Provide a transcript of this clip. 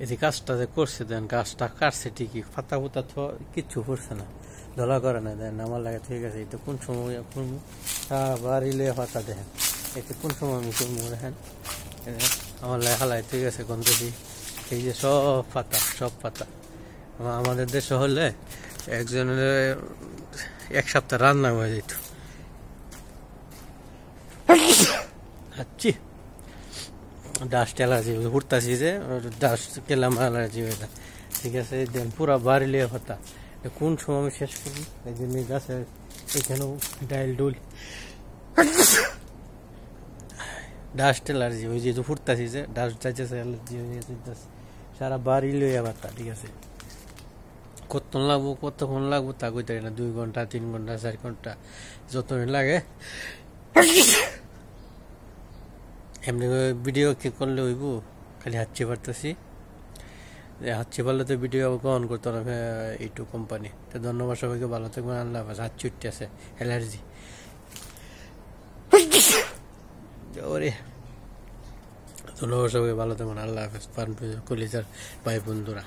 এই যে কাজটা যে করছে দেন, গাছটা কাটছে ঠিকই, পাতা পুতা তো কিচ্ছু করছে না, ধলা করে না দেন। আমার লাগে ঠিক আছে, এটা কোন সময় বাড়িলে পাতা দেখেন, এতে কোন সময় আমি করবো দেখেন। আমার লাগে হালাই ঠিক আছে গন্ধটি। এই যে সব পাতা, সব পাতা। আমাদের দেশে হলে একজনের 1 সপ্তাহ রান্না হয়ে যেত। ডাস্ট অ্যালার্জি উঠতেছি, যে ডাস্ট গেলাম অ্যালার্জি হয়ে যায়। ঠিক আছে, দেন পুরা বাড়ি লিয়ে হতা, কোন সময় আমি শেষ করবো। এই জন্য গাছের এখানেও ডাইল ডুল ডাস্ট অ্যালার্জি ওই যে ফুটতেছি, যে ডাস্ট যাইতেছে, অ্যালার্জি হয়ে যেতেছে সারা বাড়ি লইয়া বার্তা। ঠিক আছে, কতক্ষণ লাগবো তা কইতে না, 2 ঘন্টা 3 ঘন্টা 4 ঘন্টা যতদিন লাগে। এমনি ভিডিও কি করলে হইব, খালি হাঁচি পারতেছি, হাঁচি পারলে তো ভিডিও গ্রহণ করতে হবে ইউটিউব কোম্পানি। তো ধন্যবাদ সবাইকে, ভালো থাকবেন, আল্লাহ হাফেজ। হাঁচি উঠতে আছে, অ্যালার্জি। ওরে ধন্যবাদ সবাইকে, ভালো থাকবেন, আল্লাহ হাফেজ। কলিজার ভাই বন্ধুরা।